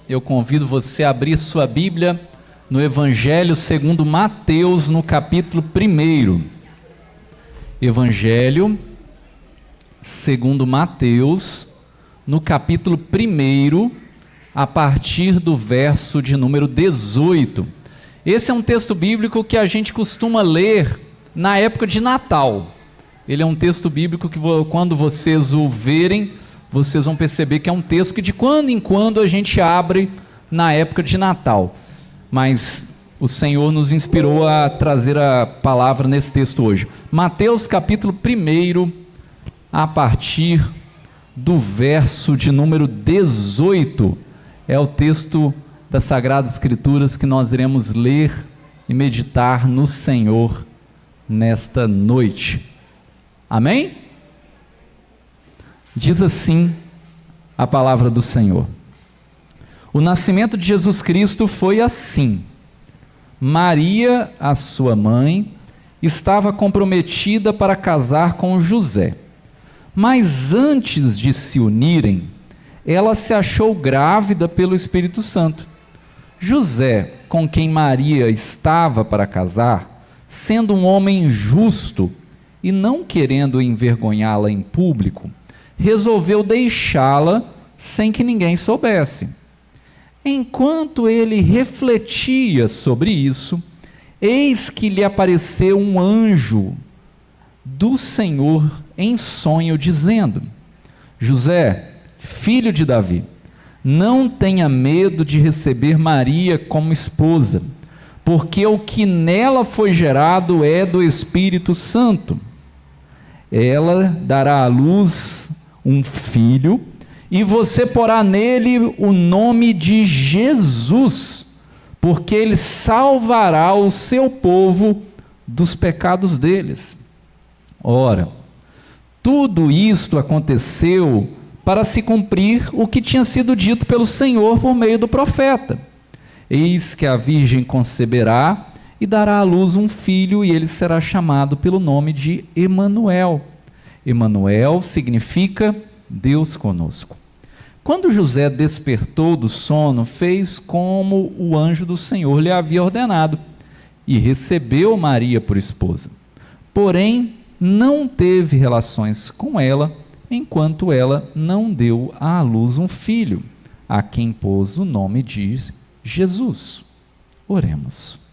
eu convido você a abrir sua Bíblia no Evangelho segundo Mateus, no capítulo 1. Evangelho segundo Mateus, no capítulo 1, a partir do verso de número 18. Esse é um texto bíblico que a gente costuma ler na época de Natal. Ele é um texto bíblico que quando vocês o verem, vocês vão perceber que é um texto que de quando em quando a gente abre na época de Natal. Mas o Senhor nos inspirou a trazer a palavra nesse texto hoje. Mateus capítulo 1, a partir do verso de número 18, é o texto das Sagradas Escrituras que nós iremos ler e meditar no Senhor nesta noite. Amém? Diz assim a palavra do Senhor: o nascimento de Jesus Cristo foi assim. Maria, a sua mãe, estava comprometida para casar com José. Mas antes de se unirem, ela se achou grávida pelo Espírito Santo. José, com quem Maria estava para casar, sendo um homem justo e não querendo envergonhá-la em público, resolveu deixá-la sem que ninguém soubesse. Enquanto ele refletia sobre isso, eis que lhe apareceu um anjo do Senhor em sonho, dizendo: José, filho de Davi, não tenha medo de receber Maria como esposa, porque o que nela foi gerado é do Espírito Santo. Ela dará à luz um filho, e você porá nele o nome de Jesus, porque ele salvará o seu povo dos pecados deles. Ora, tudo isto aconteceu para se cumprir o que tinha sido dito pelo Senhor por meio do profeta: eis que a virgem conceberá e dará à luz um filho, e ele será chamado pelo nome de Emanuel. Emanuel significa Deus conosco. Quando José despertou do sono, fez como o anjo do Senhor lhe havia ordenado, e recebeu Maria por esposa. Porém, não teve relações com ela, enquanto ela não deu à luz um filho, a quem pôs o nome de Jesus. Oremos.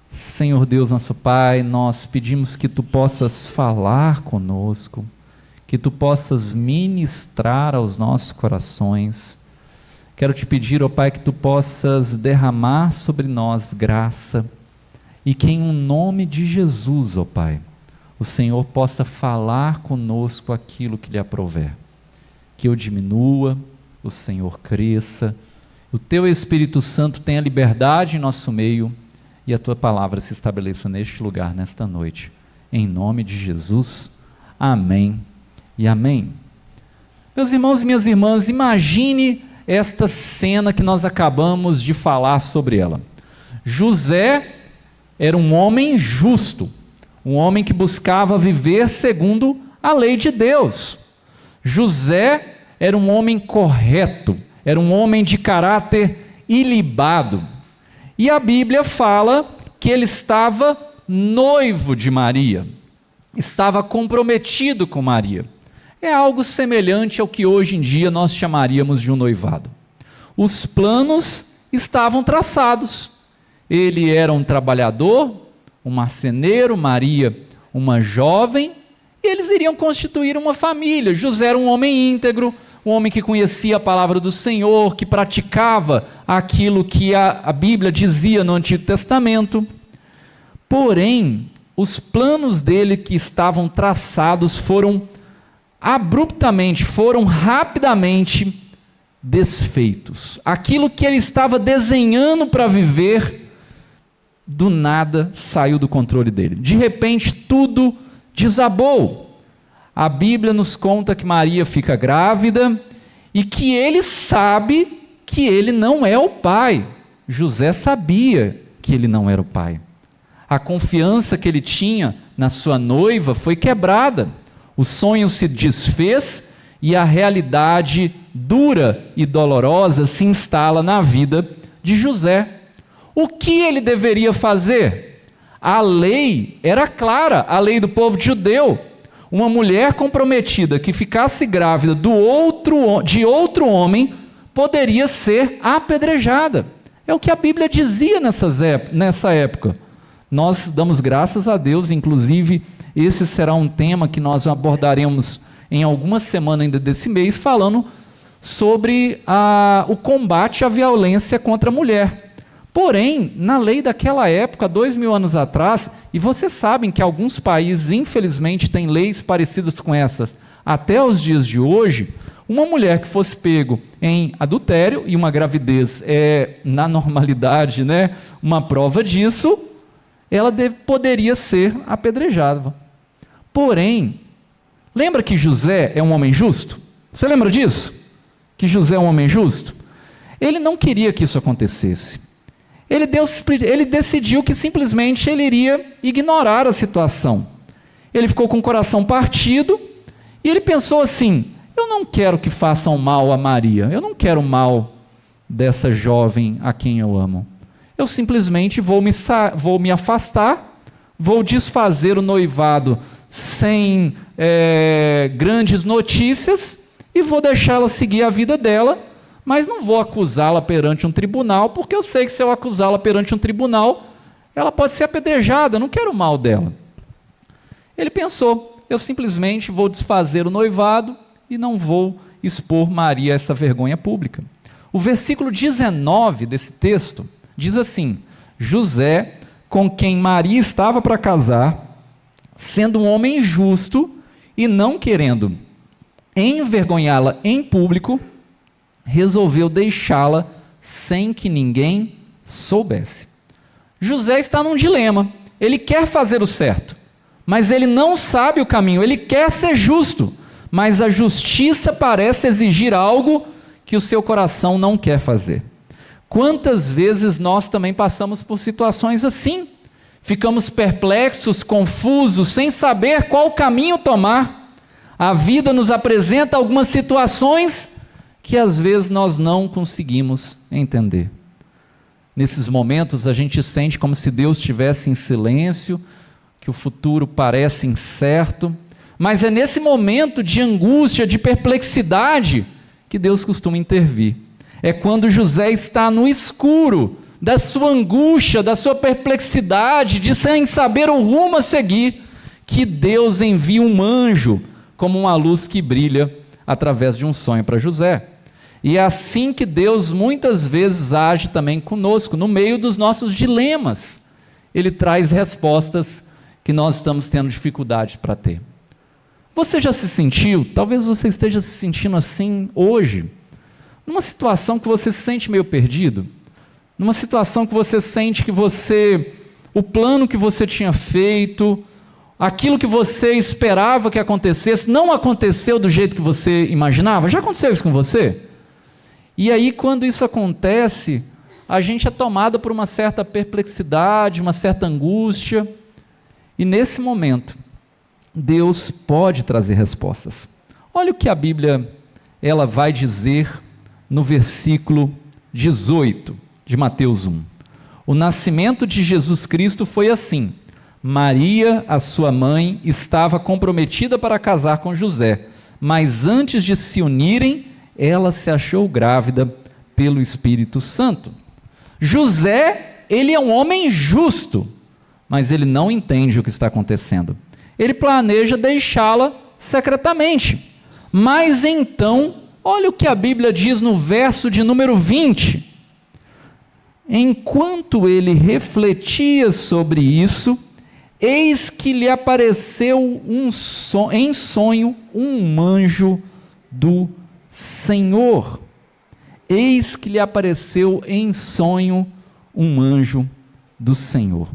Senhor Deus, nosso Pai, nós pedimos que Tu possas falar conosco, que Tu possas ministrar aos nossos corações. Quero Te pedir, ó Pai, que Tu possas derramar sobre nós graça, e que em nome de Jesus, ó Pai, o Senhor possa falar conosco aquilo que lhe aprouver. Que eu diminua, o Senhor cresça, o Teu Espírito Santo tenha liberdade em nosso meio, e a Tua palavra se estabeleça neste lugar, nesta noite. Em nome de Jesus, amém e amém. Meus irmãos e minhas irmãs, imagine esta cena que nós acabamos de falar sobre ela. José era um homem justo, um homem que buscava viver segundo a lei de Deus. José era um homem correto, era um homem de caráter ilibado. E a Bíblia fala que ele estava noivo de Maria, estava comprometido com Maria. É algo semelhante ao que hoje em dia nós chamaríamos de um noivado. Os planos estavam traçados. Ele era um trabalhador, um marceneiro, Maria uma jovem, e eles iriam constituir uma família. José era um homem íntegro, um homem que conhecia a palavra do Senhor, que praticava aquilo que a Bíblia dizia no Antigo Testamento. Porém, os planos dele que estavam traçados foram rapidamente desfeitos. Aquilo que ele estava desenhando para viver, do nada saiu do controle dele. De repente, tudo desabou. A Bíblia nos conta que Maria fica grávida e que ele sabe que ele não é o pai. José sabia que ele não era o pai. A confiança que ele tinha na sua noiva foi quebrada. O sonho se desfez e a realidade dura e dolorosa se instala na vida de José. O que ele deveria fazer? A lei era clara, a lei do povo judeu. Uma mulher comprometida que ficasse grávida de outro homem poderia ser apedrejada. É o que a Bíblia dizia nessa época. Nós damos graças a Deus, inclusive esse será um tema que nós abordaremos em algumas semanas ainda desse mês, falando sobre o combate à violência contra a mulher. Porém, na lei daquela época, 2000 anos atrás, e vocês sabem que alguns países, infelizmente, têm leis parecidas com essas, até os dias de hoje, uma mulher que fosse pego em adultério, e uma gravidez é, na normalidade, uma prova disso, ela poderia ser apedrejada. Porém, lembra que José é um homem justo? Você lembra disso? Que José é um homem justo? Ele não queria que isso acontecesse. Ele decidiu que simplesmente ele iria ignorar a situação. Ele ficou com o coração partido e ele pensou assim: eu não quero que façam mal a Maria, eu não quero mal dessa jovem a quem eu amo. Eu simplesmente vou me afastar, vou desfazer o noivado sem grandes notícias e vou deixá-la seguir a vida dela, mas não vou acusá-la perante um tribunal, porque eu sei que se eu acusá-la perante um tribunal, ela pode ser apedrejada, eu não quero o mal dela. Ele pensou: eu simplesmente vou desfazer o noivado e não vou expor Maria a essa vergonha pública. O versículo 19 desse texto diz assim: José, com quem Maria estava para casar, sendo um homem justo e não querendo envergonhá-la em público, resolveu deixá-la sem que ninguém soubesse. José está num dilema. Ele quer fazer o certo, mas ele não sabe o caminho. Ele quer ser justo, mas a justiça parece exigir algo que o seu coração não quer fazer. Quantas vezes nós também passamos por situações assim? Ficamos perplexos, confusos, sem saber qual caminho tomar. A vida nos apresenta algumas situações que às vezes nós não conseguimos entender. Nesses momentos a gente sente como se Deus estivesse em silêncio, que o futuro parece incerto, mas é nesse momento de angústia, de perplexidade, que Deus costuma intervir. É quando José está no escuro da sua angústia, da sua perplexidade, de sem saber o rumo a seguir, que Deus envia um anjo como uma luz que brilha através de um sonho para José. E é assim que Deus muitas vezes age também conosco, no meio dos nossos dilemas. Ele traz respostas que nós estamos tendo dificuldade para ter. Você já se sentiu, talvez você esteja se sentindo assim hoje, numa situação que você se sente meio perdido, numa situação que você sente que o plano que você tinha feito, aquilo que você esperava que acontecesse, não aconteceu do jeito que você imaginava? Já aconteceu isso com você? E aí, quando isso acontece, a gente é tomado por uma certa perplexidade, uma certa angústia, e nesse momento, Deus pode trazer respostas. Olha o que a Bíblia ela vai dizer no versículo 18 de Mateus 1. O nascimento de Jesus Cristo foi assim: Maria, a sua mãe, estava comprometida para casar com José, mas antes de se unirem, ela se achou grávida pelo Espírito Santo. José, ele é um homem justo, mas ele não entende o que está acontecendo. Ele planeja deixá-la secretamente. Mas então, olha o que a Bíblia diz no verso de número 20. Enquanto ele refletia sobre isso, eis que lhe apareceu em sonho um anjo do Senhor. Eis que lhe apareceu em sonho um anjo do Senhor.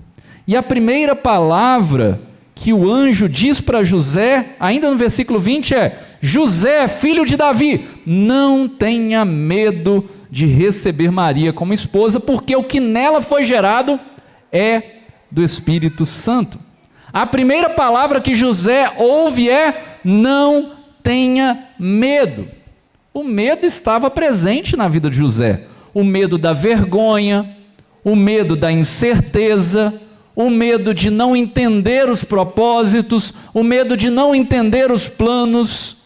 E a primeira palavra que o anjo diz para José, ainda no versículo 20, é: José, filho de Davi, não tenha medo de receber Maria como esposa, porque o que nela foi gerado é do Espírito Santo. A primeira palavra que José ouve é: não tenha medo. O medo estava presente na vida de José. O medo da vergonha, o medo da incerteza, o medo de não entender os propósitos, o medo de não entender os planos.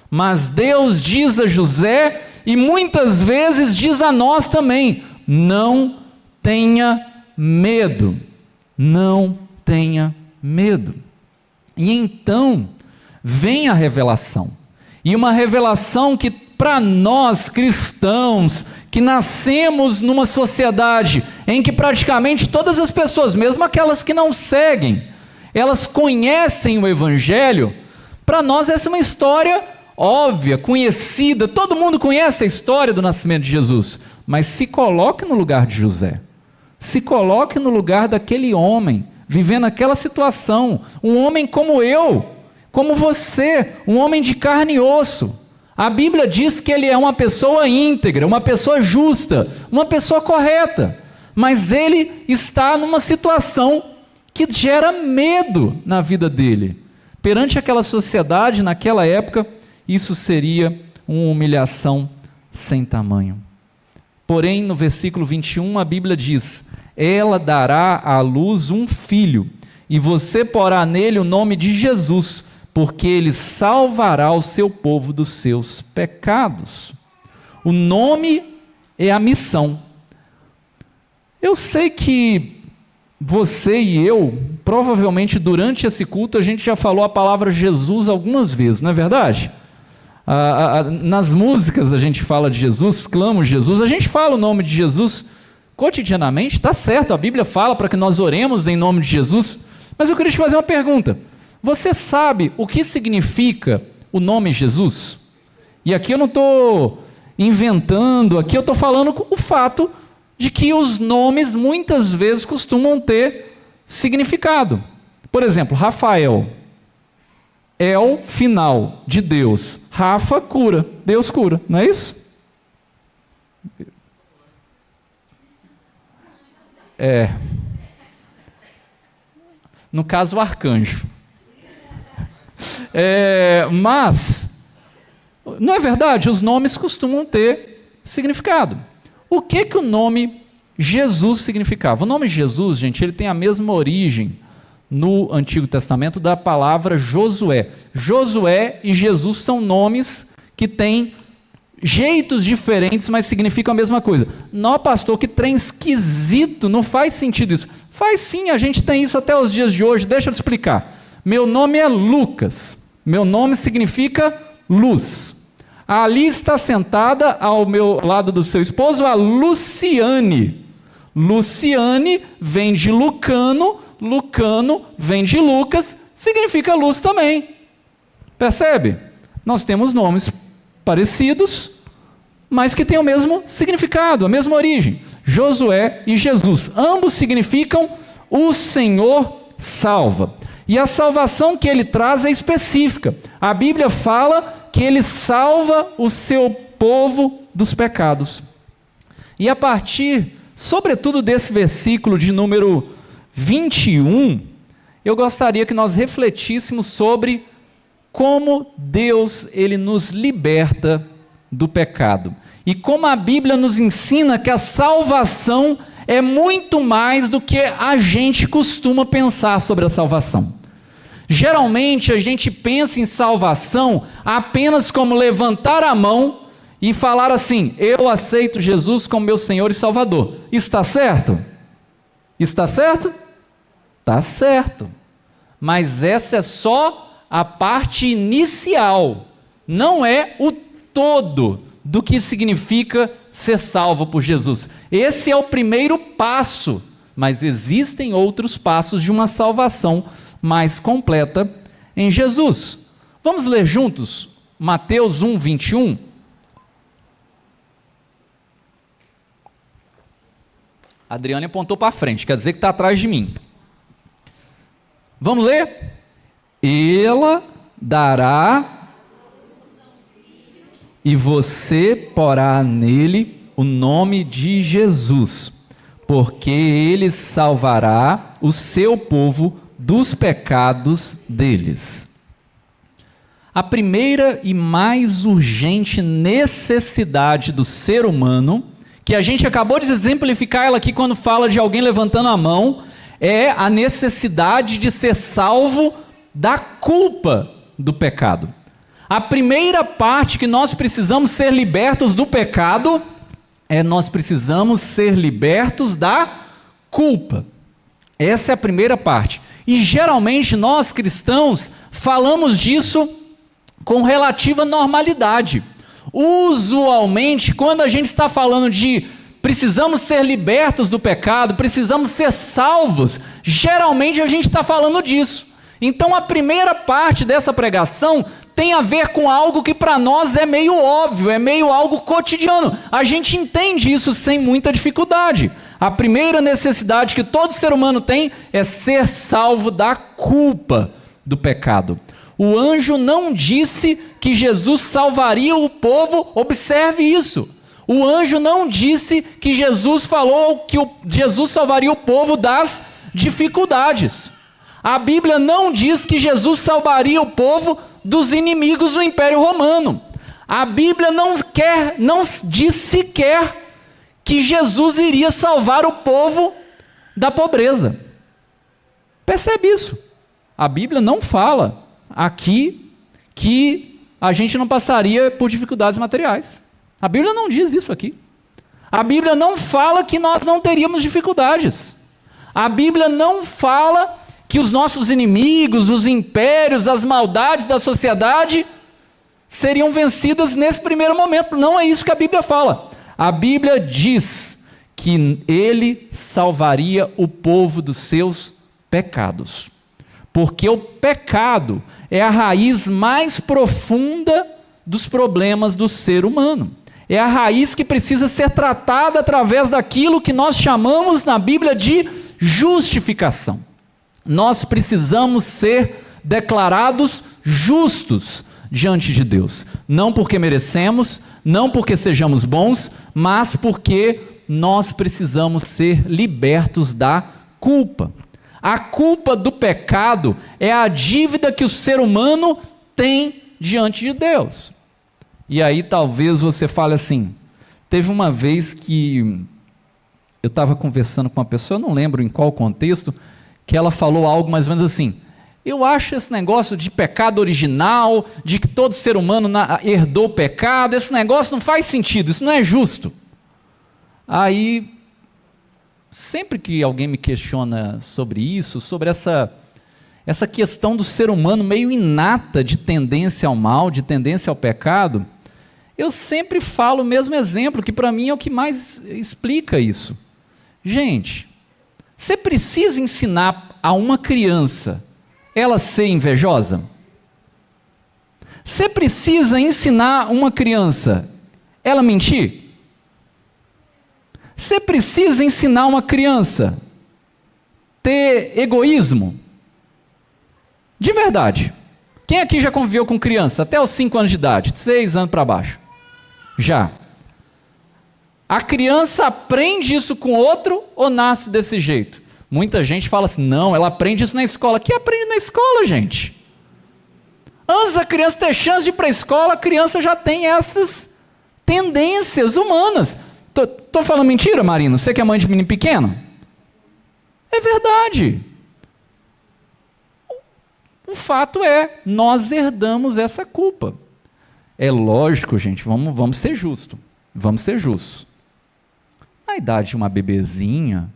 Mas Deus diz a José, e muitas vezes diz a nós também: não tenha medo, não tenha medo. E então vem a revelação, e uma revelação que para nós cristãos, que nascemos numa sociedade em que praticamente todas as pessoas, mesmo aquelas que não seguem, elas conhecem o Evangelho, para nós essa é uma história óbvia, conhecida, todo mundo conhece a história do nascimento de Jesus, mas se coloque no lugar de José, se coloque no lugar daquele homem, vivendo aquela situação, um homem como eu, como você, um homem de carne e osso. A Bíblia diz que ele é uma pessoa íntegra, uma pessoa justa, uma pessoa correta, mas ele está numa situação que gera medo na vida dele. Perante aquela sociedade, naquela época, isso seria uma humilhação sem tamanho. Porém, no versículo 21, a Bíblia diz: ela dará à luz um filho, e você porá nele o nome de Jesus, porque ele salvará o seu povo dos seus pecados. O nome é a missão. Eu sei que você e eu, provavelmente durante esse culto, a gente já falou a palavra Jesus algumas vezes, não é verdade? Nas músicas a gente fala de Jesus, clama Jesus, a gente fala o nome de Jesus cotidianamente, está certo, a Bíblia fala para que nós oremos em nome de Jesus, mas eu queria te fazer uma pergunta. Você sabe o que significa o nome Jesus? E aqui eu não estou inventando, aqui eu estou falando o fato de que os nomes muitas vezes costumam ter significado. Por exemplo, Rafael, El final de Deus, Rafa cura, Deus cura, não é isso? No caso, o arcanjo. Mas, não é verdade? Os nomes costumam ter significado. O que o nome Jesus significava? O nome Jesus, gente, ele tem a mesma origem no Antigo Testamento da palavra Josué. Josué e Jesus são nomes que têm jeitos diferentes, mas significam a mesma coisa. Não, pastor, que trem esquisito, não faz sentido isso. Faz sim, a gente tem isso até os dias de hoje, deixa eu te explicar. Meu nome é Lucas, meu nome significa luz. Ali está sentada ao meu lado do seu esposo a Luciane. Luciane vem de Lucano, Lucano vem de Lucas, significa luz também. Percebe? Nós temos nomes parecidos, mas que têm o mesmo significado, a mesma origem. Josué e Jesus, ambos significam o Senhor salva. E a salvação que ele traz é específica. A Bíblia fala que ele salva o seu povo dos pecados. E a partir, sobretudo desse versículo de número 21, eu gostaria que nós refletíssemos sobre como Deus ele nos liberta do pecado. E como a Bíblia nos ensina que a salvação é muito mais do que a gente costuma pensar sobre a salvação. Geralmente a gente pensa em salvação apenas como levantar a mão e falar assim: eu aceito Jesus como meu Senhor e Salvador. Está certo? Está certo? Está certo. Mas essa é só a parte inicial, não é o todo do que significa ser salvo por Jesus. Esse é o primeiro passo, mas existem outros passos de uma salvação mais completa em Jesus. Vamos ler juntos Mateus 1, 21? A Adriane apontou para frente, quer dizer que está atrás de mim. Vamos ler? Ela dará e você porá nele o nome de Jesus, porque ele salvará o seu povo dos pecados deles. A primeira e mais urgente necessidade do ser humano, que a gente acabou de exemplificar ela aqui quando fala de alguém levantando a mão, é a necessidade de ser salvo da culpa do pecado. A primeira parte que nós precisamos ser libertos do pecado nós precisamos ser libertos da culpa. Essa é a primeira parte. E geralmente nós cristãos falamos disso com relativa normalidade. Usualmente, quando a gente está falando de precisamos ser libertos do pecado, precisamos ser salvos, geralmente a gente está falando disso. Então a primeira parte dessa pregação tem a ver com algo que para nós é meio óbvio, é meio algo cotidiano. A gente entende isso sem muita dificuldade. A primeira necessidade que todo ser humano tem é ser salvo da culpa do pecado. O anjo não disse que Jesus salvaria o povo, observe isso. O anjo não disse que Jesus falou que Jesus salvaria o povo das dificuldades. A Bíblia não diz que Jesus salvaria o povo dos inimigos do Império Romano. A Bíblia não diz sequer que Jesus iria salvar o povo da pobreza. Percebe isso? A Bíblia não fala aqui que a gente não passaria por dificuldades materiais. A Bíblia não diz isso aqui. A Bíblia não fala que nós não teríamos dificuldades. A Bíblia não fala que os nossos inimigos, os impérios, as maldades da sociedade seriam vencidas nesse primeiro momento. Não é isso que a Bíblia fala. A Bíblia diz que ele salvaria o povo dos seus pecados. Porque o pecado é a raiz mais profunda dos problemas do ser humano. É a raiz que precisa ser tratada através daquilo que nós chamamos na Bíblia de justificação. Nós precisamos ser declarados justos diante de Deus. Não porque merecemos, não porque sejamos bons, mas porque nós precisamos ser libertos da culpa. A culpa do pecado é a dívida que o ser humano tem diante de Deus. E aí talvez você fale assim, teve uma vez que eu estava conversando com uma pessoa, eu não lembro em qual contexto, que ela falou algo mais ou menos assim, eu acho esse negócio de pecado original, de que todo ser humano herdou o pecado, esse negócio não faz sentido, isso não é justo. Aí, sempre que alguém me questiona sobre isso, sobre essa questão do ser humano meio inata de tendência ao mal, de tendência ao pecado, eu sempre falo o mesmo exemplo, que para mim é o que mais explica isso. Gente, você precisa ensinar a uma criança ela ser invejosa? Você precisa ensinar uma criança ela mentir? Você precisa ensinar uma criança ter egoísmo? De verdade. Quem aqui já conviveu com criança até os 5 anos de idade, 6 anos para baixo? Já. A criança aprende isso com outro ou nasce desse jeito? Muita gente fala assim, não, ela aprende isso na escola. Que aprende na escola, gente? Antes da criança ter chance de ir para a escola, a criança já tem essas tendências humanas. Estou falando mentira, Marina? Você que é mãe de menino pequeno? É verdade. O fato é, nós herdamos essa culpa. É lógico, gente, vamos ser justos. Vamos ser justos. Na idade de uma bebezinha,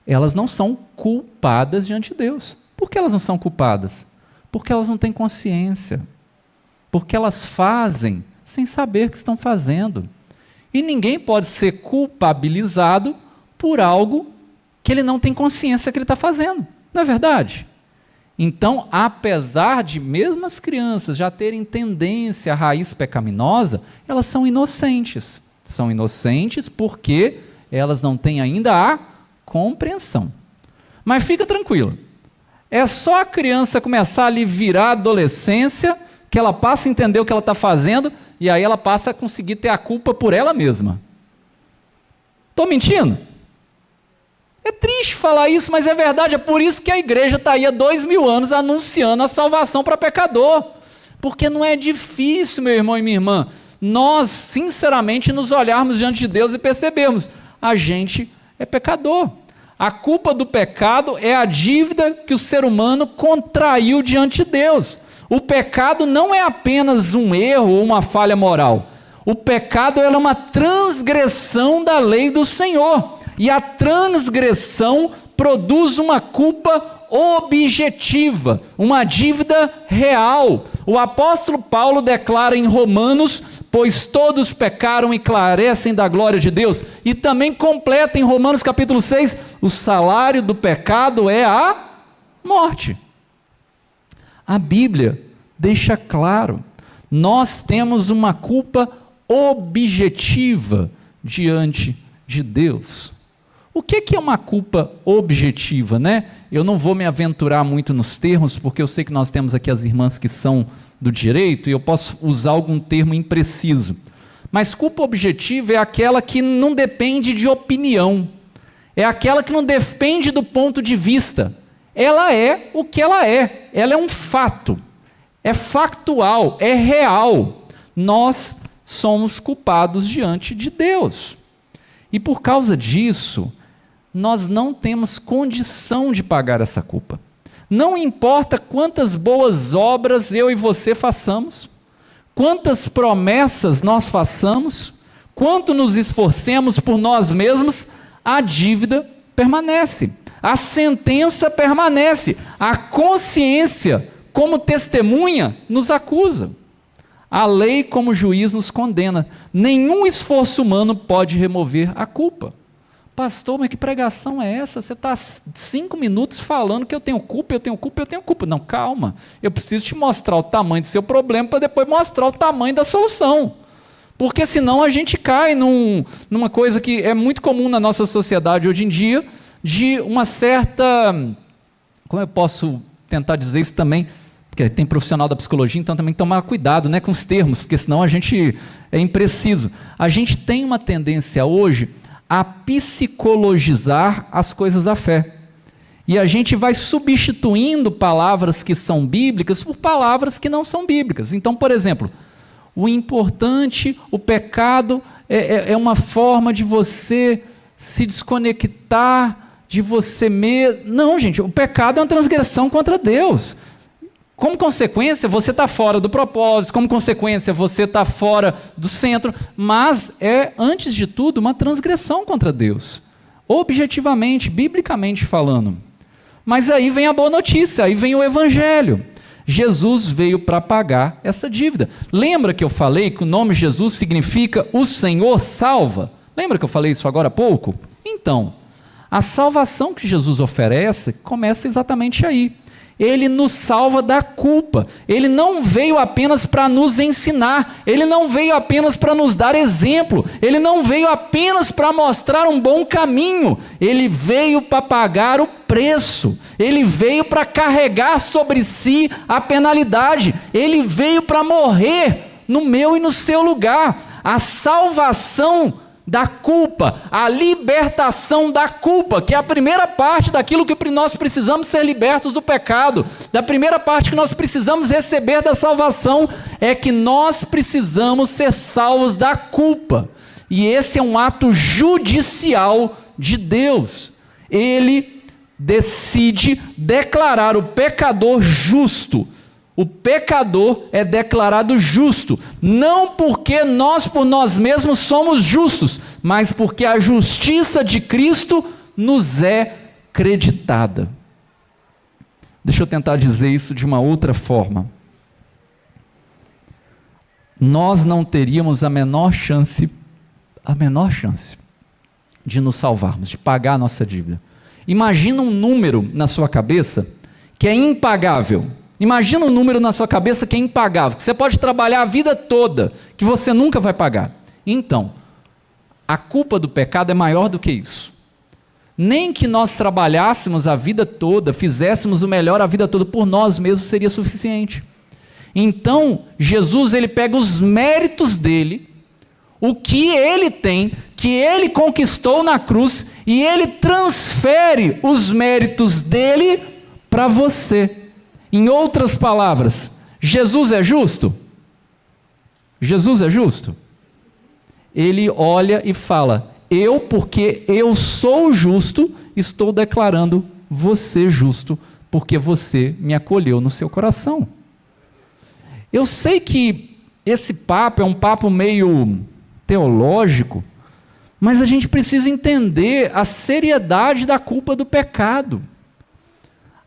elas não são culpadas diante de Deus. Por que elas não são culpadas? Porque elas não têm consciência. Porque elas fazem sem saber o que estão fazendo. E ninguém pode ser culpabilizado por algo que ele não tem consciência que ele está fazendo. Não é verdade? Então, apesar de mesmo as crianças já terem tendência à raiz pecaminosa, elas são inocentes. São inocentes porque elas não têm ainda a compreensão. Mas fica tranquilo. É só a criança começar a virar adolescência que ela passa a entender o que ela está fazendo e aí ela passa a conseguir ter a culpa por ela mesma. Estou mentindo? É triste falar isso, mas é verdade. É por isso que a igreja está aí há 2000 anos anunciando a salvação para pecador. Porque não é difícil, meu irmão e minha irmã, nós sinceramente nos olharmos diante de Deus e percebermos, a gente é pecador. A culpa do pecado é a dívida que o ser humano contraiu diante de Deus. O pecado não é apenas um erro ou uma falha moral. O pecado é uma transgressão da lei do Senhor. E a transgressão produz uma culpa objetiva, uma dívida real. O apóstolo Paulo declara em Romanos, pois todos pecaram e carecem da glória de Deus, e também completa em Romanos capítulo 6, o salário do pecado é a morte. A Bíblia deixa claro, nós temos uma culpa objetiva diante de Deus. O que é uma culpa objetiva, né? Eu não vou me aventurar muito nos termos, porque eu sei que nós temos aqui as irmãs que são do direito, e eu posso usar algum termo impreciso. Mas culpa objetiva é aquela que não depende de opinião, é aquela que não depende do ponto de vista. Ela é o que ela é um fato, é factual, é real. Nós somos culpados diante de Deus. E por causa disso, nós não temos condição de pagar essa culpa. Não importa quantas boas obras eu e você façamos, quantas promessas nós façamos, quanto nos esforcemos por nós mesmos, a dívida permanece, a sentença permanece, a consciência, como testemunha, nos acusa. A lei, como juiz, nos condena. Nenhum esforço humano pode remover a culpa. Pastor, mas que pregação é essa? Você está 5 minutos falando que eu tenho culpa, eu tenho culpa, eu tenho culpa. Não, calma. Eu preciso te mostrar o tamanho do seu problema para depois mostrar o tamanho da solução. Porque senão a gente cai numa coisa que é muito comum na nossa sociedade hoje em dia, de uma certa... Como eu posso tentar dizer isso também? Porque tem profissional da psicologia, então também tomar cuidado, né, com os termos, porque senão a gente é impreciso. A gente tem uma tendência hoje a psicologizar as coisas da fé. E a gente vai substituindo palavras que são bíblicas por palavras que não são bíblicas. Então, por exemplo, o importante, o pecado é uma forma de você se desconectar de você mesmo. Não, gente, o pecado é uma transgressão contra Deus. Como consequência, você está fora do propósito, como consequência, você está fora do centro, mas é, antes de tudo, uma transgressão contra Deus, objetivamente, biblicamente falando. Mas aí vem a boa notícia, aí vem o Evangelho. Jesus veio para pagar essa dívida. Lembra que eu falei que o nome Jesus significa o Senhor salva? Lembra que eu falei isso agora há pouco? Então, a salvação que Jesus oferece começa exatamente aí. Ele nos salva da culpa. Ele não veio apenas para nos ensinar, ele não veio apenas para nos dar exemplo, ele não veio apenas para mostrar um bom caminho, ele veio para pagar o preço, ele veio para carregar sobre si a penalidade, ele veio para morrer no meu e no seu lugar. A salvação da culpa, a libertação da culpa, que é a primeira parte daquilo que nós precisamos ser libertos do pecado, da primeira parte que nós precisamos receber da salvação, é que nós precisamos ser salvos da culpa, e esse é um ato judicial de Deus. Ele decide declarar o pecador justo. O pecador é declarado justo, não porque nós por nós mesmos somos justos, mas porque a justiça de Cristo nos é creditada. Deixa eu tentar dizer isso de uma outra forma. Nós não teríamos a menor chance de nos salvarmos, de pagar a nossa dívida. Imagina um número na sua cabeça que é impagável. Imagina um número na sua cabeça que é impagável, que você pode trabalhar a vida toda, que você nunca vai pagar. Então, a culpa do pecado é maior do que isso. Nem que nós trabalhássemos a vida toda, fizéssemos o melhor a vida toda por nós mesmos, seria suficiente. Então, Jesus, ele pega os méritos dele, o que ele tem, que ele conquistou na cruz e ele transfere os méritos dele para você. Em outras palavras, Jesus é justo? Jesus é justo? Ele olha e fala: eu, porque eu sou justo, estou declarando você justo, porque você me acolheu no seu coração. Eu sei que esse papo é um papo meio teológico, mas a gente precisa entender a seriedade da culpa do pecado.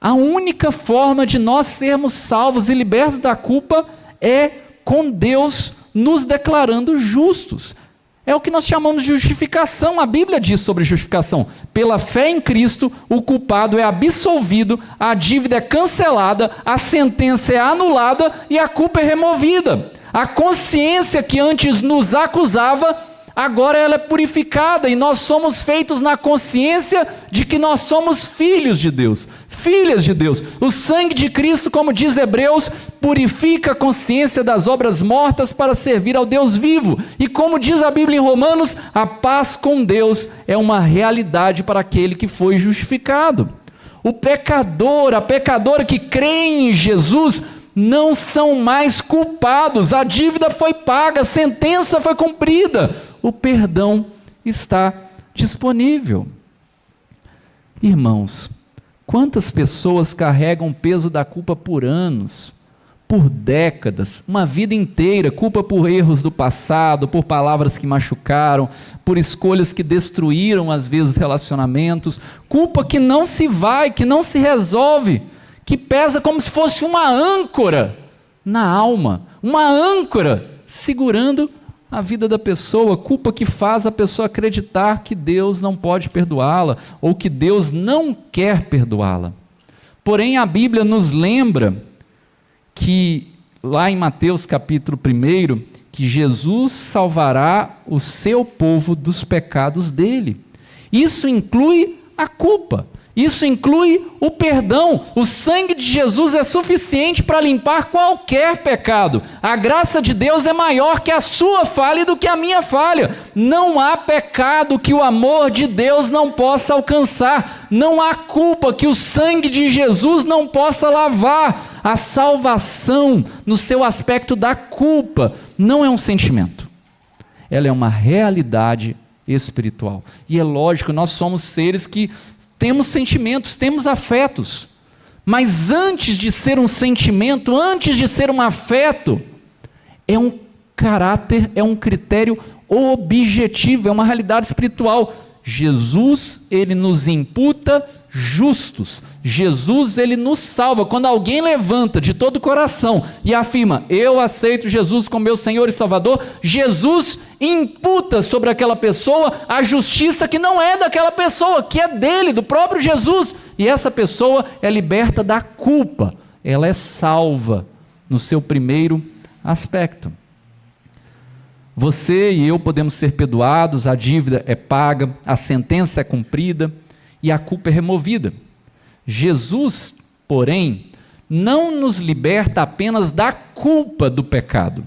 A única forma de nós sermos salvos e libertos da culpa é com Deus nos declarando justos. É o que nós chamamos de justificação. A Bíblia diz sobre justificação: pela fé em Cristo, o culpado é absolvido, a dívida é cancelada, a sentença é anulada e a culpa é removida. A consciência que antes nos acusava, agora ela é purificada e nós somos feitos na consciência de que nós somos filhos de Deus, filhas de Deus. O sangue de Cristo, como diz Hebreus, purifica a consciência das obras mortas para servir ao Deus vivo. E como diz a Bíblia em Romanos, a paz com Deus é uma realidade para aquele que foi justificado. O pecador, a pecadora que crê em Jesus não são mais culpados. A dívida foi paga, a sentença foi cumprida, o perdão está disponível. Irmãos, quantas pessoas carregam o peso da culpa por anos, por décadas, uma vida inteira, culpa por erros do passado, por palavras que machucaram, por escolhas que destruíram às vezes relacionamentos, culpa que não se vai, que não se resolve, que pesa como se fosse uma âncora na alma, uma âncora segurando a vida da pessoa, culpa que faz a pessoa acreditar que Deus não pode perdoá-la, ou que Deus não quer perdoá-la. Porém, a Bíblia nos lembra que, lá em Mateus capítulo 1, que Jesus salvará o seu povo dos pecados dele. Isso inclui a culpa. Isso inclui o perdão. O sangue de Jesus é suficiente para limpar qualquer pecado. A graça de Deus é maior que a sua falha e do que a minha falha. Não há pecado que o amor de Deus não possa alcançar. Não há culpa que o sangue de Jesus não possa lavar. A salvação, no seu aspecto da culpa, não é um sentimento. Ela é uma realidade espiritual. E é lógico, nós somos seres que temos sentimentos, temos afetos, mas antes de ser um sentimento, antes de ser um afeto, é um caráter, é um critério objetivo, é uma realidade espiritual. Jesus, ele nos imputa justos. Jesus, ele nos salva. Quando alguém levanta de todo o coração e afirma: eu aceito Jesus como meu Senhor e Salvador, Jesus imputa sobre aquela pessoa a justiça que não é daquela pessoa, que é dele, do próprio Jesus. E essa pessoa é liberta da culpa. Ela é salva no seu primeiro aspecto. Você e eu podemos ser perdoados, a dívida é paga, a sentença é cumprida e a culpa é removida. Jesus, porém, não nos liberta apenas da culpa do pecado.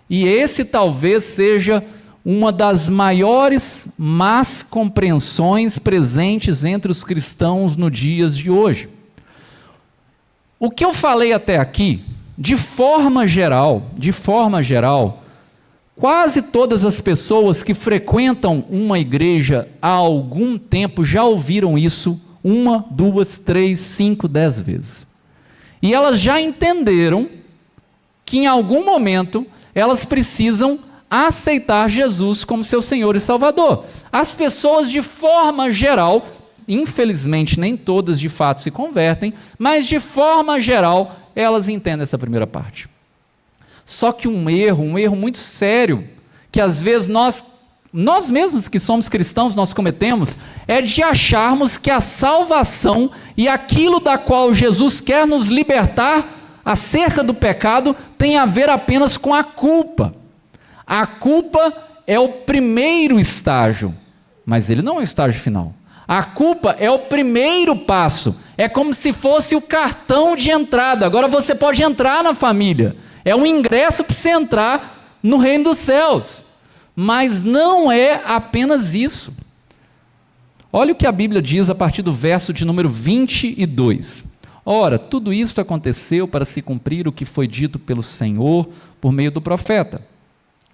E esse talvez seja uma das maiores más compreensões presentes entre os cristãos nos dias de hoje. O que eu falei até aqui, de forma geral, quase todas as pessoas que frequentam uma igreja há algum tempo já ouviram isso 1, 2, 3, 5, 10 vezes. E elas já entenderam que em algum momento elas precisam aceitar Jesus como seu Senhor e Salvador. As pessoas de forma geral, infelizmente nem todas de fato se convertem, mas de forma geral elas entendem essa primeira parte. Só que um erro muito sério, que às vezes nós mesmos que somos cristãos, nós cometemos, é de acharmos que a salvação e aquilo da qual Jesus quer nos libertar acerca do pecado tem a ver apenas com a culpa. A culpa é o primeiro estágio, mas ele não é o estágio final. A culpa é o primeiro passo, é como se fosse o cartão de entrada. Agora você pode entrar na família. É um ingresso para você entrar no reino dos céus. Mas não é apenas isso. Olha o que a Bíblia diz a partir do verso de número 22. Ora, tudo isto aconteceu para se cumprir o que foi dito pelo Senhor por meio do profeta.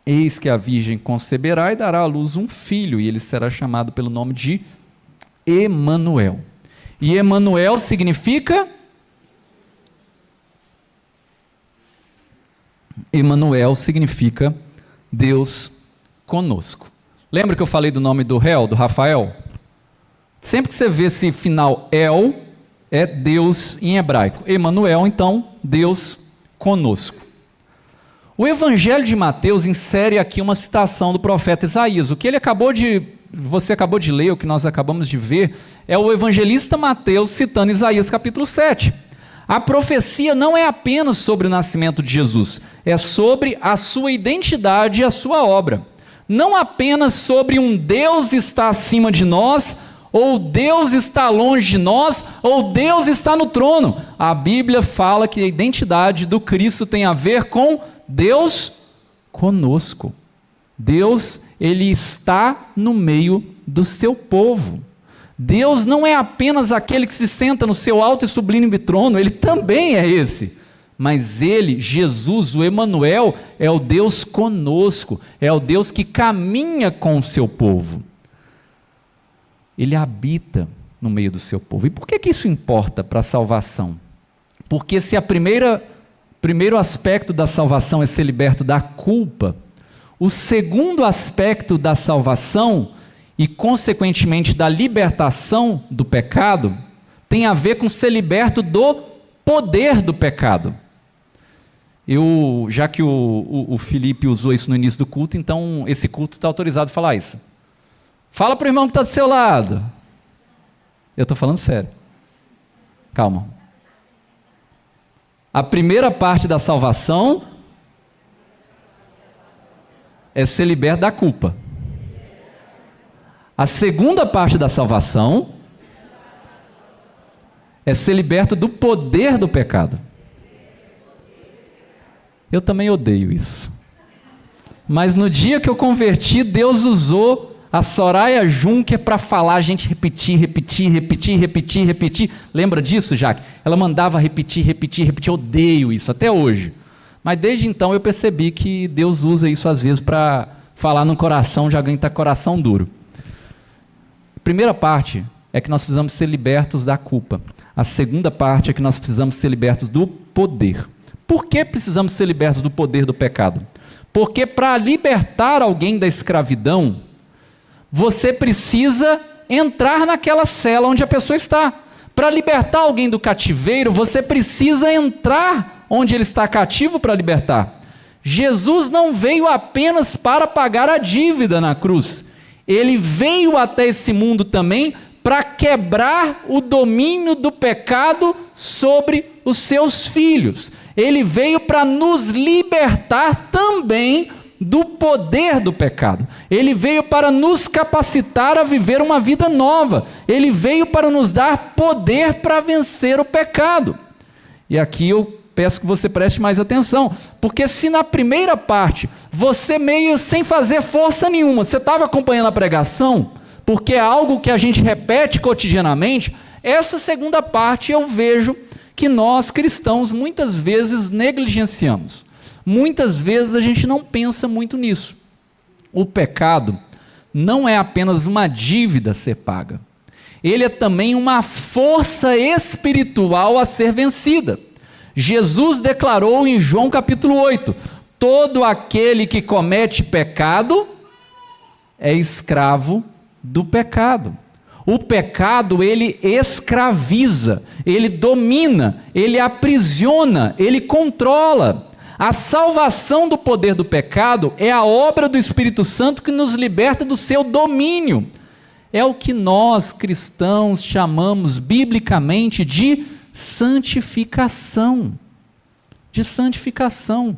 Eis que a virgem conceberá e dará à luz um filho, e ele será chamado pelo nome de Emanuel. E Emanuel significa? Emanuel significa Deus conosco. Lembra que eu falei do nome do réu, do Rafael? Sempre que você vê esse final El, é Deus em hebraico. Emanuel, então, Deus conosco. O Evangelho de Mateus insere aqui uma citação do profeta Isaías. O que você acabou de ler, o que nós acabamos de ver, é o evangelista Mateus citando Isaías capítulo 7. A profecia não é apenas sobre o nascimento de Jesus, é sobre a sua identidade e a sua obra. Não apenas sobre um Deus está acima de nós, ou Deus está longe de nós, ou Deus está no trono. A Bíblia fala que a identidade do Cristo tem a ver com Deus conosco. Deus, ele está no meio do seu povo. Deus não é apenas aquele que se senta no seu alto e sublime trono, ele também é esse. Mas ele, Jesus, o Emanuel, é o Deus conosco, é o Deus que caminha com o seu povo. Ele habita no meio do seu povo. E por que isso importa para a salvação? Porque se primeiro aspecto da salvação é ser liberto da culpa, o segundo aspecto da salvação e, consequentemente, da libertação do pecado, tem a ver com ser liberto do poder do pecado. Já que o Felipe usou isso no início do culto, então esse culto está autorizado a falar isso. Fala para o irmão que está do seu lado. Eu estou falando sério. Calma. A primeira parte da salvação é ser liberto da culpa. A segunda parte da salvação é ser liberto do poder do pecado. Eu também odeio isso. Mas no dia que eu converti, Deus usou a Soraya Juncker para falar a gente repetir. Lembra disso, Jaque? Ela mandava repetir. Eu odeio isso até hoje. Mas desde então eu percebi que Deus usa isso às vezes para falar no coração de alguém que está com coração duro. A primeira parte é que nós precisamos ser libertos da culpa. A segunda parte é que nós precisamos ser libertos do poder. Por que precisamos ser libertos do poder do pecado? Porque para libertar alguém da escravidão, você precisa entrar naquela cela onde a pessoa está. Para libertar alguém do cativeiro, você precisa entrar onde ele está cativo para libertar. Jesus não veio apenas para pagar a dívida na cruz. Ele veio até esse mundo também para quebrar o domínio do pecado sobre os seus filhos. Ele veio para nos libertar também do poder do pecado. Ele veio para nos capacitar a viver uma vida nova. Ele veio para nos dar poder para vencer o pecado. E aqui eu peço que você preste mais atenção, porque se na primeira parte você meio sem fazer força nenhuma, você estava acompanhando a pregação, porque é algo que a gente repete cotidianamente, essa segunda parte eu vejo que nós cristãos muitas vezes negligenciamos. Muitas vezes a gente não pensa muito nisso. O pecado não é apenas uma dívida a ser paga. Ele é também uma força espiritual a ser vencida. Jesus declarou em João capítulo 8, todo aquele que comete pecado é escravo do pecado. O pecado, ele escraviza, ele domina, ele aprisiona, ele controla. A salvação do poder do pecado é a obra do Espírito Santo que nos liberta do seu domínio. É o que nós, cristãos, chamamos biblicamente de santificação. De santificação.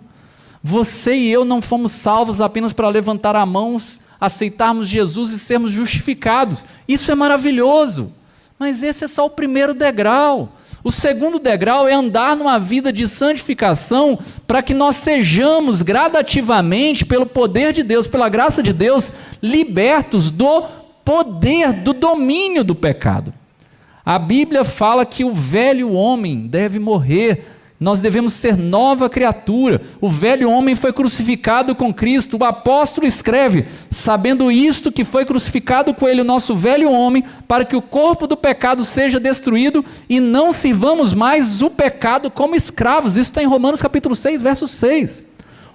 Você e eu não fomos salvos apenas para levantar a mão, aceitarmos Jesus e sermos justificados. Isso é maravilhoso. Mas esse é só o primeiro degrau. O segundo degrau é andar numa vida de santificação para que nós sejamos gradativamente, pelo poder de Deus, pela graça de Deus, libertos do poder, do domínio do pecado. A Bíblia fala que o velho homem deve morrer, nós devemos ser nova criatura. O velho homem foi crucificado com Cristo. O apóstolo escreve: sabendo isto, que foi crucificado com ele o nosso velho homem, para que o corpo do pecado seja destruído e não sirvamos mais o pecado como escravos. Isso está em Romanos capítulo 6, verso 6.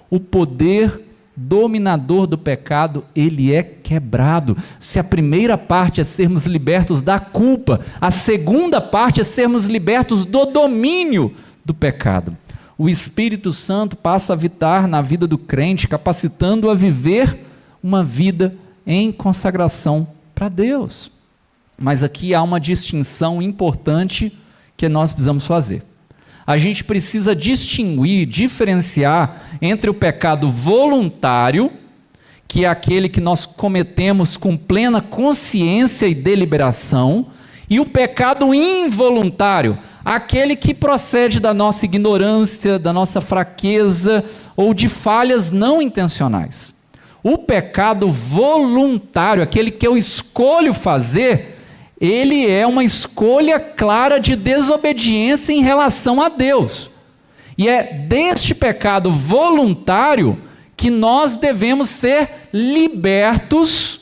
O poder dominador do pecado, ele é quebrado. Se a primeira parte é sermos libertos da culpa, a segunda parte é sermos libertos do domínio do pecado. O Espírito Santo passa a habitar na vida do crente, capacitando-o a viver uma vida em consagração para Deus. Mas aqui há uma distinção importante que nós precisamos fazer. A gente precisa distinguir, diferenciar entre o pecado voluntário, que é aquele que nós cometemos com plena consciência e deliberação, e o pecado involuntário, aquele que procede da nossa ignorância, da nossa fraqueza ou de falhas não intencionais. O pecado voluntário, aquele que eu escolho fazer, ele é uma escolha clara de desobediência em relação a Deus. E é deste pecado voluntário que nós devemos ser libertos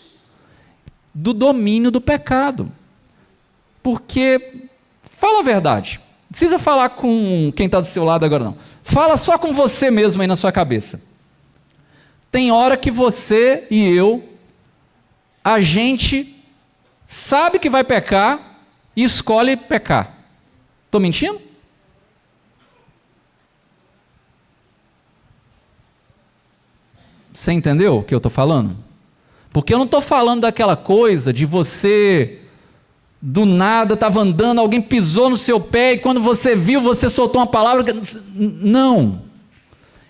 do domínio do pecado. Porque, fala a verdade, não precisa falar com quem está do seu lado agora não. Fala só com você mesmo aí na sua cabeça. Tem hora que você e eu, a gente sabe que vai pecar e escolhe pecar. Estou mentindo? Você entendeu o que eu estou falando? Porque eu não estou falando daquela coisa de você, do nada, estava andando, alguém pisou no seu pé e quando você viu, você soltou uma palavra. Não.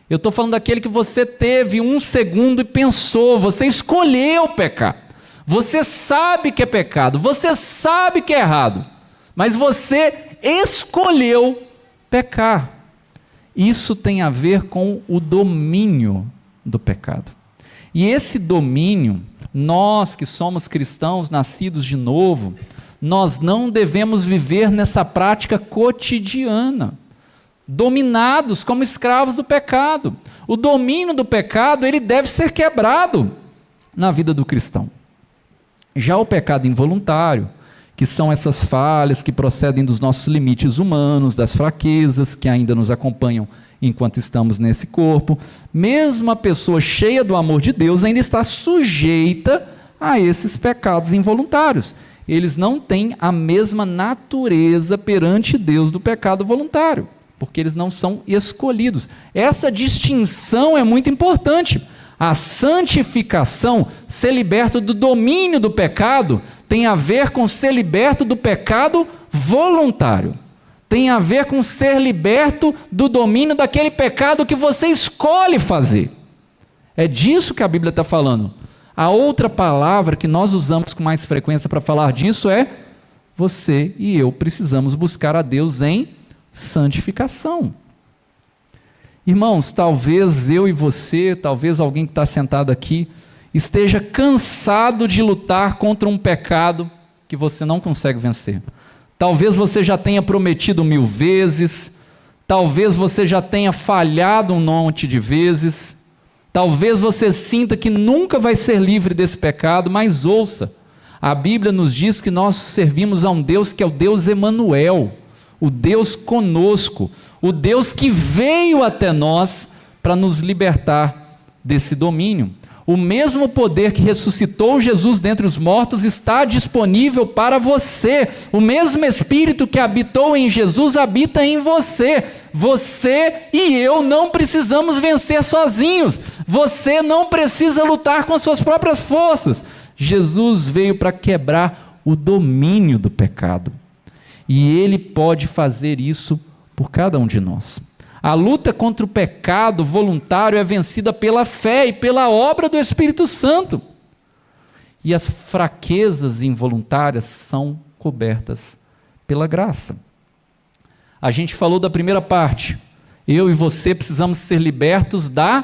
Eu estou falando daquele que você teve um segundo e pensou, você escolheu pecar. Você sabe que é pecado, você sabe que é errado, mas você escolheu pecar. Isso tem a ver com o domínio do pecado. E esse domínio, nós que somos cristãos, nascidos de novo, nós não devemos viver nessa prática cotidiana, dominados como escravos do pecado. O domínio do pecado, ele deve ser quebrado na vida do cristão. Já o pecado involuntário, que são essas falhas que procedem dos nossos limites humanos, das fraquezas que ainda nos acompanham enquanto estamos nesse corpo, mesmo a pessoa cheia do amor de Deus ainda está sujeita a esses pecados involuntários. Eles não têm a mesma natureza perante Deus do pecado voluntário, porque eles não são escolhidos. Essa distinção é muito importante. A santificação, ser liberto do domínio do pecado, tem a ver com ser liberto do pecado voluntário. Tem a ver com ser liberto do domínio daquele pecado que você escolhe fazer. É disso que a Bíblia está falando. A outra palavra que nós usamos com mais frequência para falar disso é: você e eu precisamos buscar a Deus em santificação. Irmãos, talvez eu e você, talvez alguém que está sentado aqui, esteja cansado de lutar contra um pecado que você não consegue vencer. Talvez você já tenha prometido 1000 vezes, talvez você já tenha falhado um monte de vezes, talvez você sinta que nunca vai ser livre desse pecado, mas ouça, a Bíblia nos diz que nós servimos a um Deus que é o Deus Emanuel, o Deus conosco, o Deus que veio até nós para nos libertar desse domínio. O mesmo poder que ressuscitou Jesus dentre os mortos está disponível para você. O mesmo Espírito que habitou em Jesus habita em você. Você e eu não precisamos vencer sozinhos. Você não precisa lutar com as suas próprias forças. Jesus veio para quebrar o domínio do pecado. E Ele pode fazer isso por cada um de nós. A luta contra o pecado voluntário é vencida pela fé e pela obra do Espírito Santo. E as fraquezas involuntárias são cobertas pela graça. A gente falou da primeira parte. Eu e você precisamos ser libertos da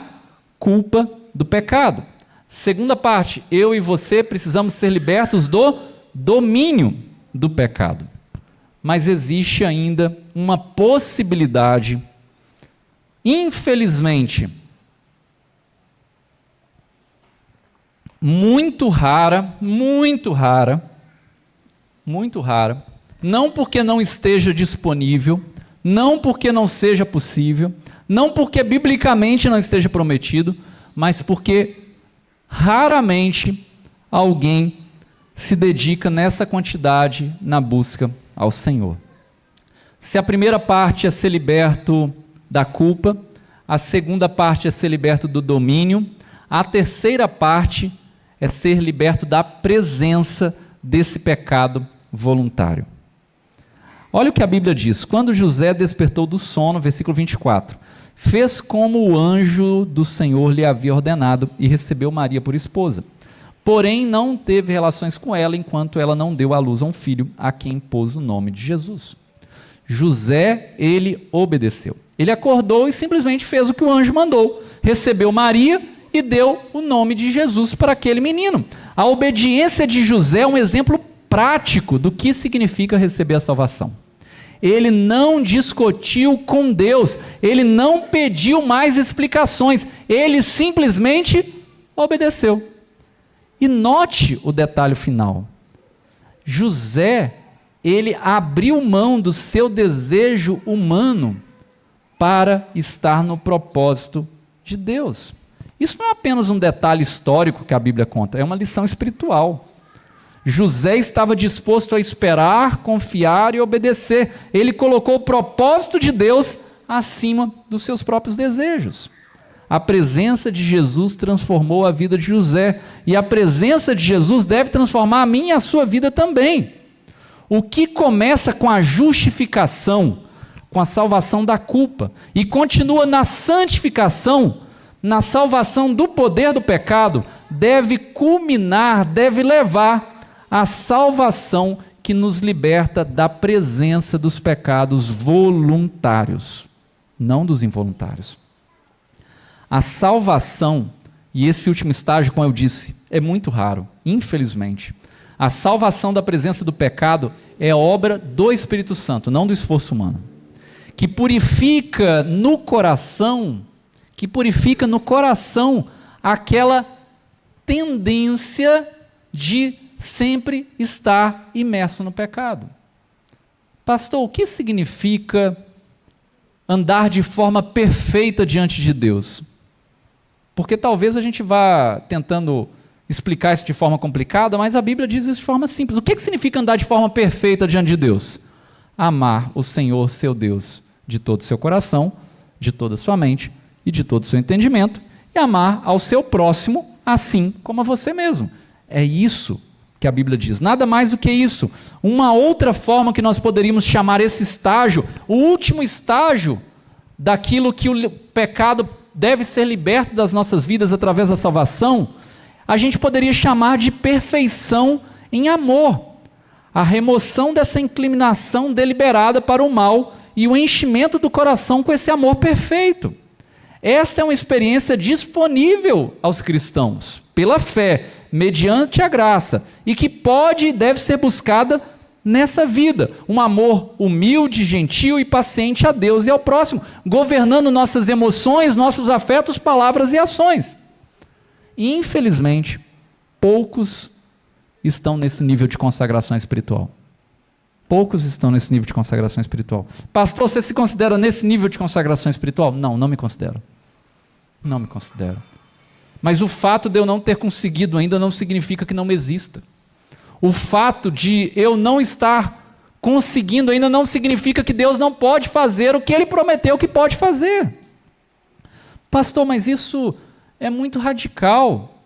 culpa do pecado. Segunda parte, eu e você precisamos ser libertos do domínio do pecado. Mas existe ainda uma possibilidade, infelizmente, muito rara, não porque não esteja disponível, não porque não seja possível, não porque biblicamente não esteja prometido, mas porque raramente alguém se dedica nessa quantidade na busca ao Senhor. Se a primeira parte é ser liberto da culpa, a segunda parte é ser liberto do domínio, a terceira parte é ser liberto da presença desse pecado voluntário. Olha o que a Bíblia diz. Quando José despertou do sono, versículo 24, fez como o anjo do Senhor lhe havia ordenado e recebeu Maria por esposa. Porém, não teve relações com ela enquanto ela não deu à luz a um filho, a quem pôs o nome de Jesus. José, ele obedeceu. Ele acordou e simplesmente fez o que o anjo mandou. Recebeu Maria e deu o nome de Jesus para aquele menino. A obediência de José é um exemplo prático do que significa receber a salvação. Ele não discutiu com Deus, ele não pediu mais explicações, ele simplesmente obedeceu. E note o detalhe final. José, ele abriu mão do seu desejo humano para estar no propósito de Deus. Isso não é apenas um detalhe histórico que a Bíblia conta, é uma lição espiritual. José estava disposto a esperar, confiar e obedecer. Ele colocou o propósito de Deus acima dos seus próprios desejos. A presença de Jesus transformou a vida de José, e a presença de Jesus deve transformar a minha e a sua vida também. O que começa com a justificação, com a salvação da culpa, e continua na santificação, na salvação do poder do pecado, deve culminar, deve levar à salvação que nos liberta da presença dos pecados voluntários, não dos involuntários. A salvação, e esse último estágio, como eu disse, é muito raro, infelizmente. A salvação da presença do pecado é obra do Espírito Santo, não do esforço humano, que purifica no coração aquela tendência de sempre estar imerso no pecado. Pastor, o que significa andar de forma perfeita diante de Deus? Porque talvez a gente vá tentando explicar isso de forma complicada, mas a Bíblia diz isso de forma simples. O que significa andar de forma perfeita diante de Deus? Amar o Senhor, seu Deus, de todo o seu coração, de toda a sua mente e de todo o seu entendimento, e amar ao seu próximo assim como a você mesmo. É isso que a Bíblia diz, nada mais do que isso. Uma outra forma que nós poderíamos chamar esse estágio, o último estágio daquilo que o pecado deve ser liberto das nossas vidas através da salvação, a gente poderia chamar de perfeição em amor. A remoção dessa inclinação deliberada para o mal e o enchimento do coração com esse amor perfeito. Esta é uma experiência disponível aos cristãos, pela fé, mediante a graça, e que pode e deve ser buscada nessa vida. Um amor humilde, gentil e paciente a Deus e ao próximo, governando nossas emoções, nossos afetos, palavras e ações. E, infelizmente, poucos estão nesse nível de consagração espiritual. Poucos estão nesse nível de consagração espiritual. Pastor, você se considera nesse nível de consagração espiritual? Não, não me considero. Não me considero. Mas o fato de eu não ter conseguido ainda não significa que não me exista. O fato de eu não estar conseguindo ainda não significa que Deus não pode fazer o que Ele prometeu que pode fazer. Pastor, mas isso é muito radical.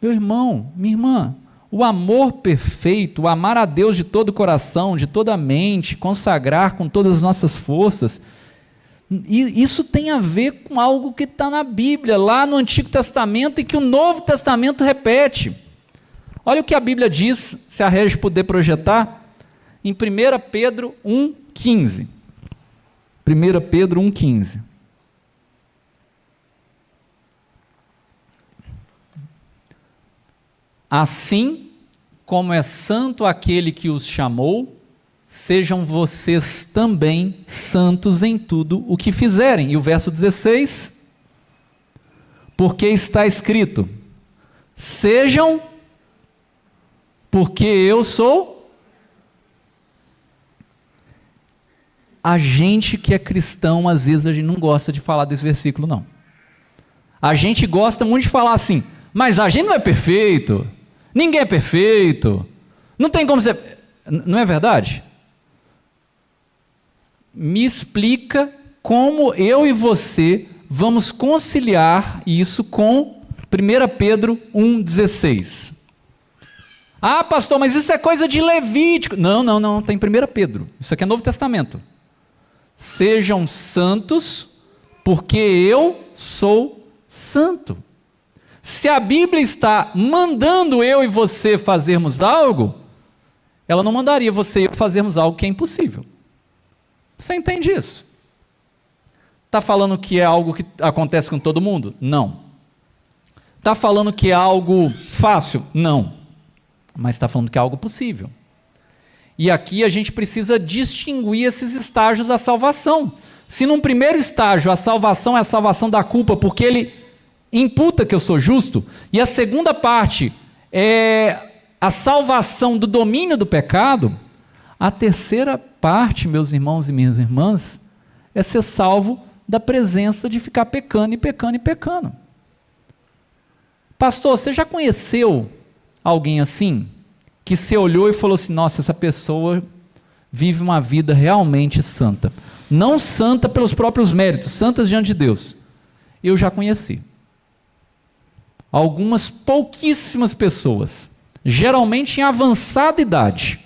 Meu irmão, minha irmã, o amor perfeito, o amar a Deus de todo o coração, de toda a mente, consagrar com todas as nossas forças, e isso tem a ver com algo que está na Bíblia, lá no Antigo Testamento, e que o Novo Testamento repete. Olha o que a Bíblia diz, se a Regis puder projetar, em 1 Pedro 1,15. 1 Pedro 1,15. Assim como é santo aquele que os chamou, sejam vocês também santos em tudo o que fizerem. E o verso 16, porque está escrito, sejam, porque eu sou. A gente que é cristão, às vezes a gente não gosta de falar desse versículo, não. A gente gosta muito de falar assim, mas a gente não é perfeito, ninguém é perfeito, não tem como ser. Não é verdade? Me explica como eu e você vamos conciliar isso com 1 Pedro 1,16. Ah, pastor, mas isso é coisa de Levítico. Não, tem 1 Pedro. Isso aqui é Novo Testamento. Sejam santos, porque eu sou santo. Se a Bíblia está mandando eu e você fazermos algo, ela não mandaria você e eu fazermos algo que é impossível. Você entende isso? Está falando que é algo que acontece com todo mundo? Não. Está falando que é algo fácil? Não. Mas está falando que é algo possível. E aqui a gente precisa distinguir esses estágios da salvação. Se num primeiro estágio a salvação é a salvação da culpa, porque ele imputa que eu sou justo, e a segunda parte é a salvação do domínio do pecado, a terceira parte, meus irmãos e minhas irmãs, é ser salvo da presença de ficar pecando e pecando e pecando. Pastor, você já conheceu alguém assim? Que você olhou e falou assim, nossa, essa pessoa vive uma vida realmente santa. Não santa pelos próprios méritos, santas diante de Deus. Eu já conheci. Algumas pouquíssimas pessoas, geralmente em avançada idade.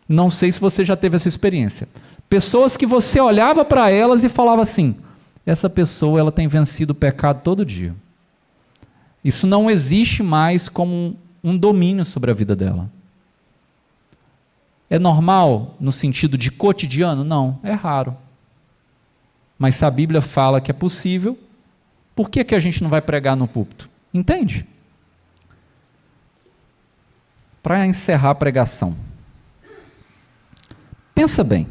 Não sei se você já teve essa experiência. Pessoas que você olhava para elas e falava assim, essa pessoa ela tem vencido o pecado todo dia. Isso não existe mais como um domínio sobre a vida dela. É normal no sentido de cotidiano? Não, é raro. Mas se a Bíblia fala que é possível, por que a gente não vai pregar no púlpito? Entende? Para encerrar a pregação. Pensa bem.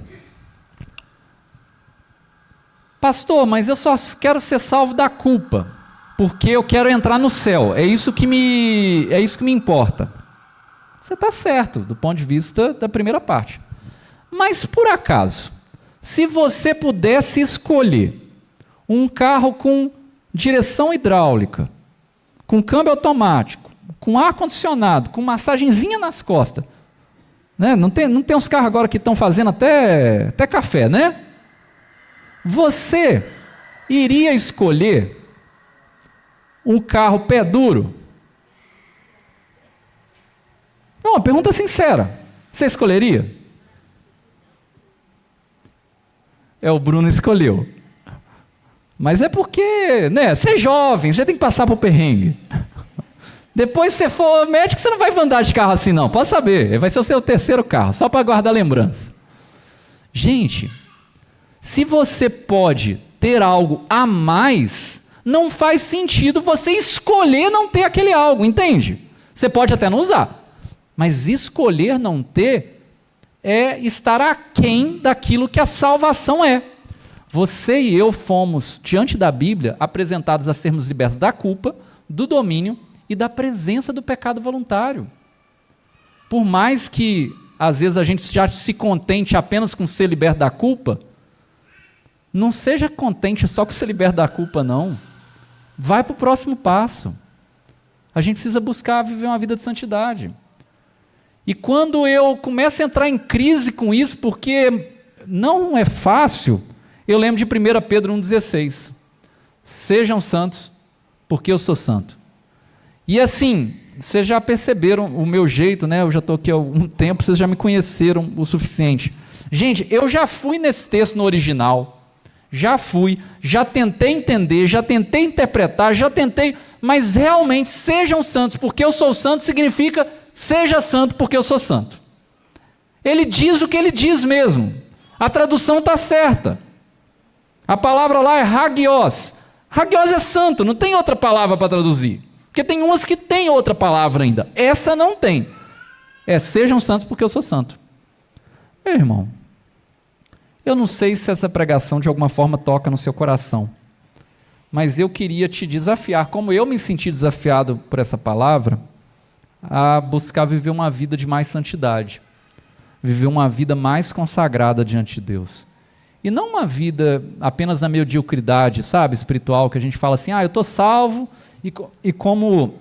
Pastor, mas eu só quero ser salvo da culpa, porque eu quero entrar no céu. É isso que me importa. Você está certo, do ponto de vista da primeira parte. Mas, por acaso, se você pudesse escolher um carro com direção hidráulica, com câmbio automático, com ar-condicionado, com massagenzinha nas costas, né? Não tem uns carros agora que estão fazendo até café, né? Você iria escolher um carro pé duro? Não, uma pergunta sincera. Você escolheria? O Bruno escolheu. Mas é porque, né, você é jovem, você tem que passar por perrengue. Depois que você for médico, você não vai andar de carro assim não, pode saber. Vai ser o seu terceiro carro, só para guardar lembrança. Gente, se você pode ter algo a mais, não faz sentido você escolher não ter aquele algo, entende? Você pode até não usar, mas escolher não ter é estar aquém daquilo que a salvação é. Você e eu fomos, diante da Bíblia, apresentados a sermos libertos da culpa, do domínio e da presença do pecado voluntário. Por mais que, às vezes, a gente já se contente apenas com ser liberto da culpa, não seja contente só com ser liberto da culpa, não. Vai para o próximo passo. A gente precisa buscar viver uma vida de santidade. E quando eu começo a entrar em crise com isso, porque não é fácil, eu lembro de 1 Pedro 1,16. Sejam santos, porque eu sou santo. E assim, vocês já perceberam o meu jeito, né? Eu já estou aqui há algum tempo, vocês já me conheceram o suficiente. Gente, eu já fui nesse texto no original, já tentei entender, já tentei interpretar, mas realmente sejam santos, porque eu sou santo significa seja santo porque eu sou santo. Ele diz o que ele diz mesmo. A tradução está certa. A palavra lá é hagios. Hagios é santo, não tem outra palavra para traduzir. Porque tem umas que tem outra palavra ainda. Essa não tem. Sejam santos porque eu sou santo. Meu irmão, eu não sei se essa pregação de alguma forma toca no seu coração, mas eu queria te desafiar, como eu me senti desafiado por essa palavra, a buscar viver uma vida de mais santidade, viver uma vida mais consagrada diante de Deus. E não uma vida apenas na mediocridade, sabe, espiritual, que a gente fala assim, eu estou salvo, e como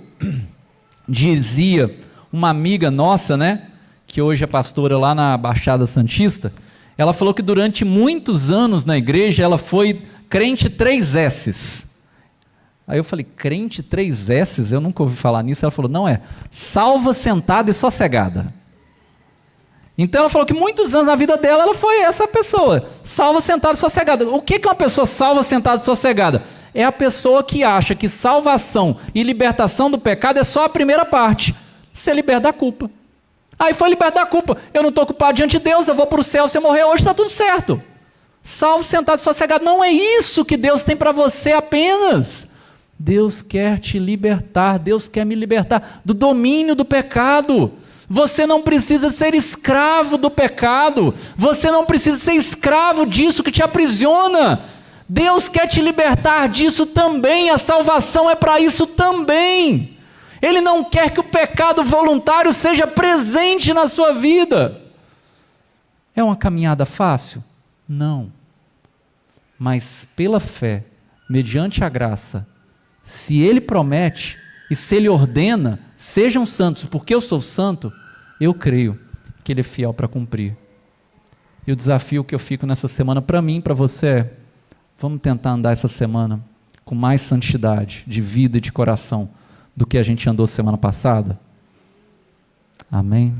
dizia uma amiga nossa, né, que hoje é pastora lá na Baixada Santista, ela falou que durante muitos anos na igreja ela foi crente 3S. Aí eu falei, crente 3S? Eu nunca ouvi falar nisso. Ela falou, não, salva, sentada e sossegada. Então ela falou que muitos anos na vida dela ela foi essa pessoa, salva, sentada e sossegada. O que é uma pessoa salva, sentada e sossegada? É a pessoa que acha que salvação e libertação do pecado é só a primeira parte, ser liberto da culpa. Aí foi liberto da culpa, eu não estou culpado diante de Deus, eu vou para o céu, se eu morrer hoje está tudo certo. Salvo, sentado e sossegado, não é isso que Deus tem para você apenas. Deus quer te libertar, Deus quer me libertar do domínio do pecado. Você não precisa ser escravo do pecado, você não precisa ser escravo disso que te aprisiona. Deus quer te libertar disso também, a salvação é para isso também. Ele não quer que o pecado voluntário seja presente na sua vida. É uma caminhada fácil? Não. Mas pela fé, mediante a graça, se Ele promete e se Ele ordena, sejam santos, porque eu sou santo, eu creio que Ele é fiel para cumprir. E o desafio que eu fico nessa semana para mim, para você é, vamos tentar andar essa semana com mais santidade de vida e de coração do que a gente andou semana passada? Amém?